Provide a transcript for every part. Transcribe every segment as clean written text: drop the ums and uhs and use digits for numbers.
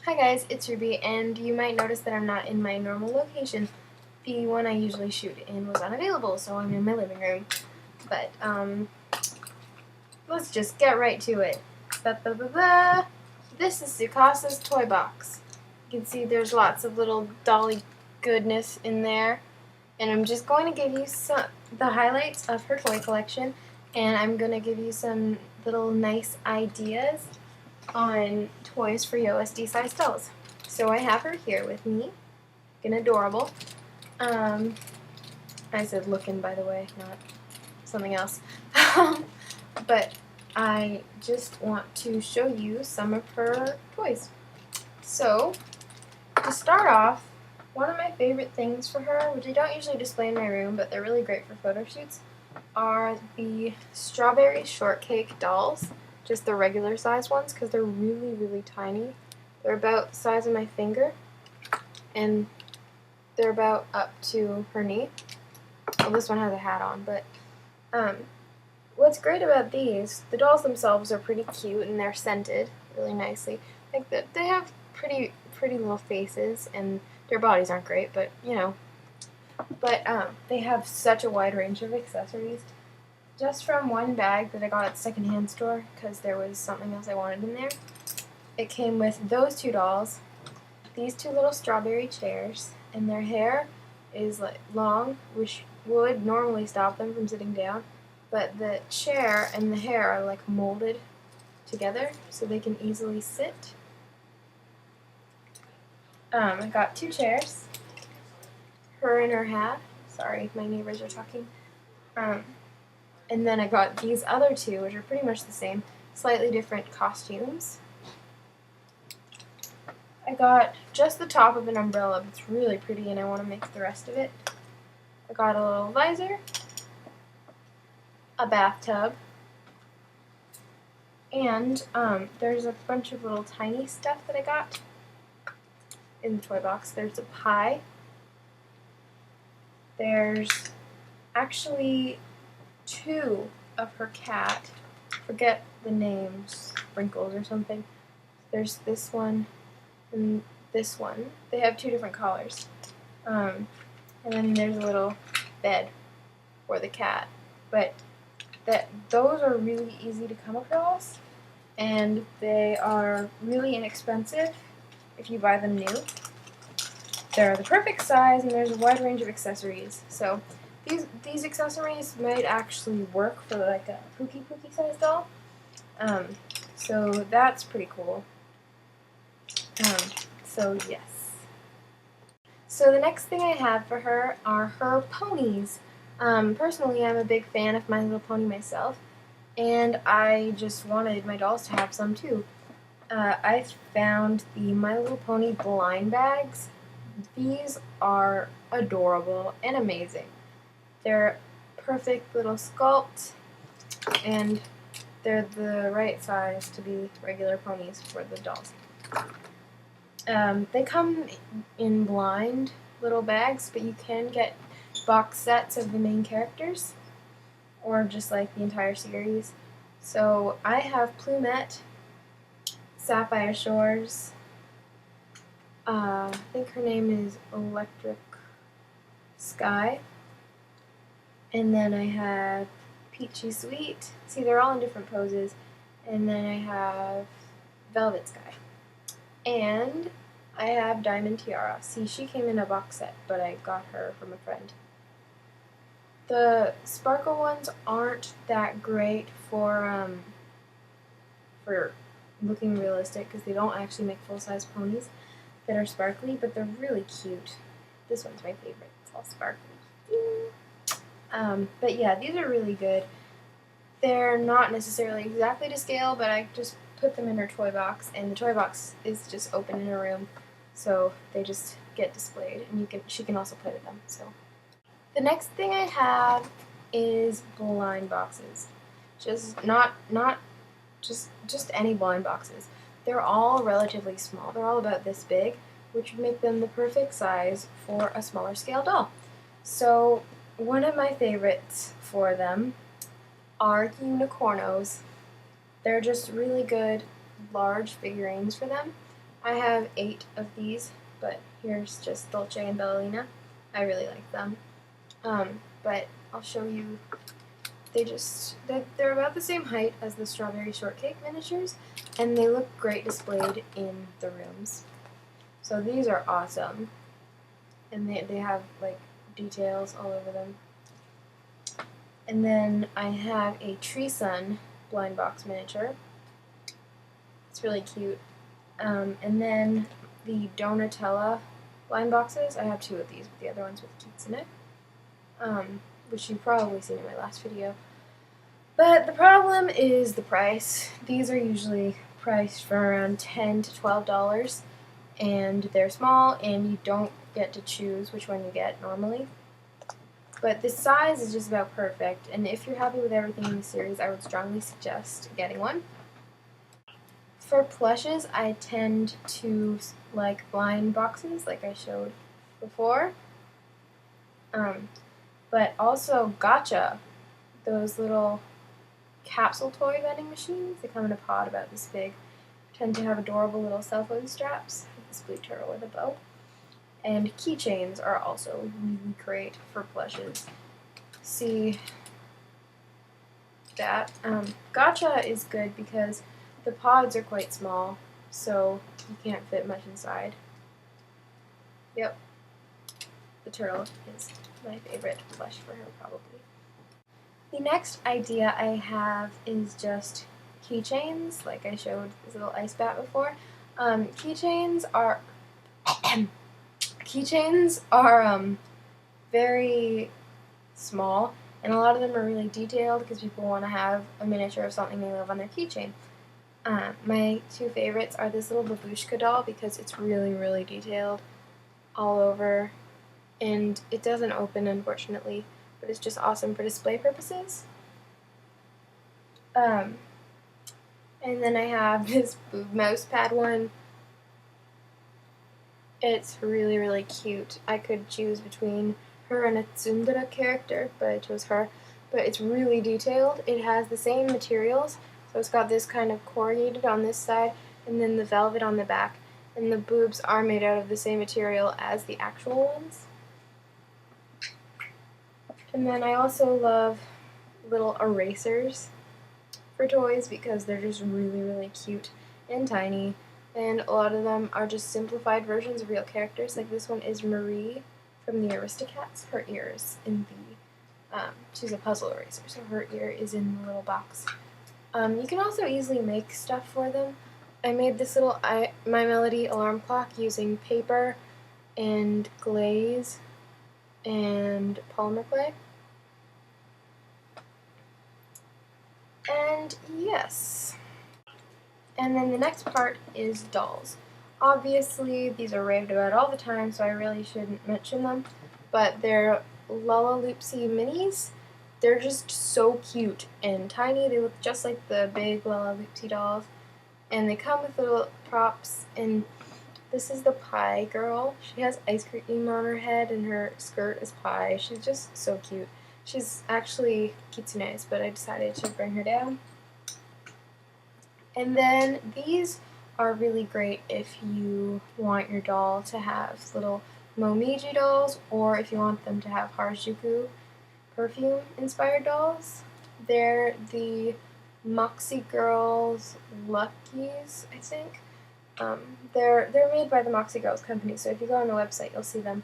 Hi guys, it's Ruby, and you might notice that I'm not in my normal location. The one I usually shoot in was unavailable, so I'm in my living room. But, let's just get right to it. This is Tsukasa's toy box. You can see there's lots of little dolly goodness in there. And I'm just going to give you the highlights of her toy collection, and I'm going to give you some little nice ideas on toys for yosd size dolls. So I have her here with me, looking adorable. I said looking, by the way, not something else. But I just want to show you some of her toys. So, to start off, one of my favorite things for her, which I don't usually display in my room, but they're really great for photo shoots, are the strawberry shortcake dolls. Just the regular size ones, because they're really, really tiny. They're about the size of my finger, and they're about up to her knee. Well, this one has a hat on, but what's great about these, the dolls themselves are pretty cute, and they're scented really nicely. Like they have pretty little faces, and their bodies aren't great, but you know. But they have such a wide range of accessories. Just from one bag that I got at the secondhand store, because there was something else I wanted in there, it came with those two dolls, these two little strawberry chairs, and their hair is like long, which would normally stop them from sitting down, but the chair and the hair are like molded together so they can easily sit. I got two chairs, her and her hat. Sorry, my neighbors are talking. And then I got these other two, which are pretty much the same, slightly different costumes. I got just the top of an umbrella, but it's really pretty and I want to make the rest of it. I got a little visor, a bathtub, and there's a bunch of little tiny stuff that I got in the toy box. There's a pie. There's actually two of her cat. Forget the names, Sprinkles or something. There's this one and this one. They have two different collars. And then there's a little bed for the cat. But those are really easy to come across, and they are really inexpensive if you buy them new. They're the perfect size, and there's a wide range of accessories. So these accessories might actually work for like a Pookie size doll. So that's pretty cool. So yes. So the next thing I have for her are her ponies. Personally, I'm a big fan of My Little Pony myself, and I just wanted my dolls to have some too. I found the My Little Pony blind bags. These are adorable and amazing. They're perfect little sculpt, and they're the right size to be regular ponies for the dolls. They come in blind little bags, but you can get box sets of the main characters, or just like the entire series. So I have Plumette, Sapphire Shores, I think her name is Electric Sky, and then I have Peachy Sweet. See, they're all in different poses. And then I have Velvet Sky. And I have Diamond Tiara. See, she came in a box set, but I got her from a friend. The sparkle ones aren't that great for looking realistic, because they don't actually make full-size ponies that are sparkly, but they're really cute. This one's my favorite. It's all sparkly. But yeah, these are really good. They're not necessarily exactly to scale, but I just put them in her toy box, and the toy box is just open in her room, so they just get displayed, and she can also play with them. So the next thing I have is blind boxes. Just just any blind boxes. They're all relatively small. They're all about this big, which would make them the perfect size for a smaller scale doll. So one of my favorites for them are unicornos. They're just really good large figurines for them. I have 8 of these, but here's just Dolce and Bellina. I really like them. But I'll show you. They're about the same height as the strawberry shortcake miniatures, and they look great displayed in the rooms. So these are awesome, and they have like details all over them. And then I have a Tree Sun blind box miniature. It's really cute. And then the Donatella blind boxes. I have 2 of these, with the other ones with kitsune, which you've probably seen in my last video. But the problem is the price. These are usually priced for around $10 to $12, and they're small, and you don't get to choose which one you get normally. But the size is just about perfect, and if you're happy with everything in the series, I would strongly suggest getting one. For plushes, I tend to like blind boxes, like I showed before. But also gacha, those little capsule toy vending machines. They come in a pod about this big. Tend to have adorable little cell phone straps with this blue turtle with a bow. And keychains are also really great for plushes. See that? Gacha is good because the pods are quite small, so you can't fit much inside. Yep. The turtle is my favorite plush for her, probably. The next idea I have is just keychains, like I showed this little ice bat before. Keychains are very small, and a lot of them are really detailed because people want to have a miniature of something they love on their keychain. My 2 favorites are this little babushka doll because it's really, really detailed all over, and it doesn't open, unfortunately, but it's just awesome for display purposes. And then I have this boob mouse pad one. It's really, really cute. I could choose between her and a tsundere character, but I chose her. But it's really detailed. It has the same materials, so it's got this kind of corrugated on this side, and then the velvet on the back. And the boobs are made out of the same material as the actual ones. And then I also love little erasers for toys because they're just really, really cute and tiny. And a lot of them are just simplified versions of real characters. Like this one is Marie from the Aristocats. Her ear is in the, she's a puzzle eraser, so her ear is in the little box. You can also easily make stuff for them. I made this little My Melody alarm clock using paper and glaze and polymer clay. And yes. And then the next part is dolls. Obviously, these are raved about all the time, so I really shouldn't mention them, but they're Lalaloopsy minis. They're just so cute and tiny. They look just like the big Lalaloopsy dolls, and they come with little props. And this is the pie girl. She has ice cream on her head, and her skirt is pie. She's just so cute. She's actually kitsune's, but I decided to bring her down. And then these are really great if you want your doll to have little Momiji dolls, or if you want them to have Harajuku perfume inspired dolls. They're the Moxie Girls Luckies, I think. They're made by the Moxie Girls company, so if you go on the website you'll see them.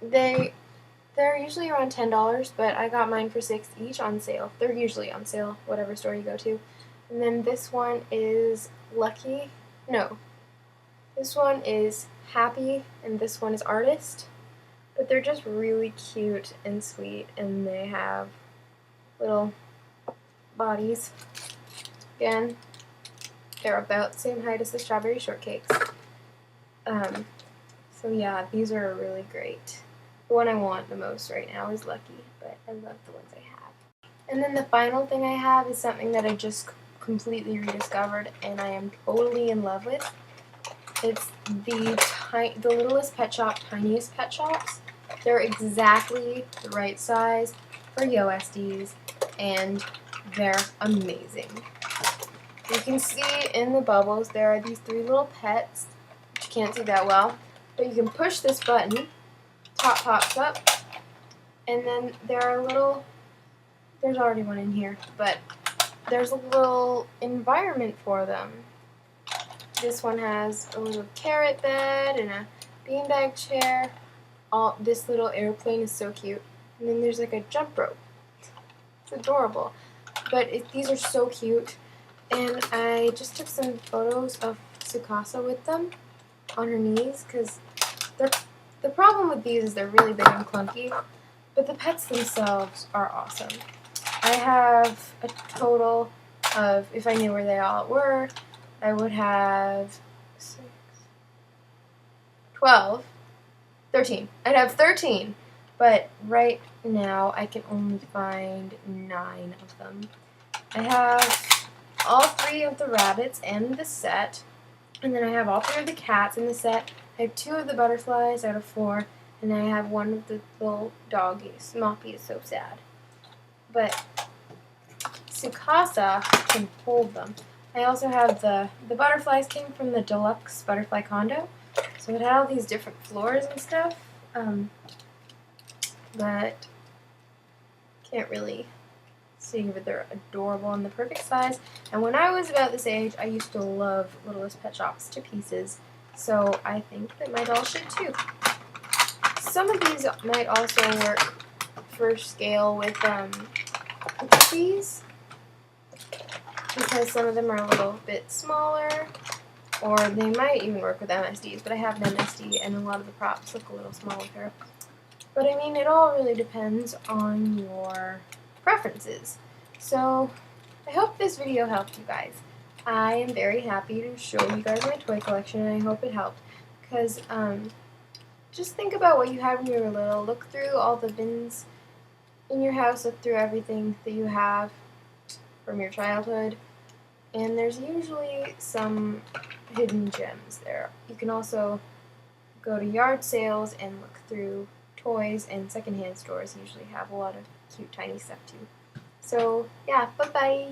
They're usually around $10, but I got mine for $6 each on sale. They're usually on sale, whatever store you go to. And then this one is Lucky. No. This one is Happy, and this one is Artist. But they're just really cute and sweet, and they have little bodies. Again, they're about the same height as the strawberry shortcakes. So yeah, these are really great. The one I want the most right now is Lucky, but I love the ones I have. And then the final thing I have is something that I just completely rediscovered and I am totally in love with. It's the Littlest Pet Shop, Tiniest Pet Shops. They're exactly the right size for yosds, and they're amazing. You can see in the bubbles there are these 3 little pets, can't see that well, but you can push this button, top pops up, and then there are there's already one in here, but there's a little environment for them. This one has a little carrot bed and a beanbag chair. This little airplane is so cute. And then there's like a jump rope. It's adorable. But these are so cute. And I just took some photos of Tsukasa with them on her knees, because the problem with these is they're really big and clunky, but the pets themselves are awesome. I have a total of, if I knew where they all were, I would have 6, 12, 13. I'd have 13, but right now I can only find 9 of them. I have all 3 of the rabbits in the set, and then I have all 3 of the cats in the set. I have 2 of the butterflies out of 4, and I have 1 of the little doggies. Moppy is so sad. But Tsukasa can hold them. I also have the butterflies came from the deluxe butterfly condo, so it had all these different floors and stuff, but can't really see, but they're adorable and the perfect size. And when I was about this age, I used to love Littlest Pet Shops to pieces, so I think that my doll should too. Some of these might also work for scale with these, because some of them are a little bit smaller, or they might even work with MSDs, but I have an MSD and a lot of the props look a little small with her. But I mean, it all really depends on your preferences. So I hope this video helped you guys. I am very happy to show you guys my toy collection, and I hope it helped, because just think about what you had when you were little. Look through all the bins in your house, look through everything that you have from your childhood, and there's usually some hidden gems there. You can also go to yard sales and look through toys, and secondhand stores usually have a lot of cute tiny stuff too. So yeah, bye bye!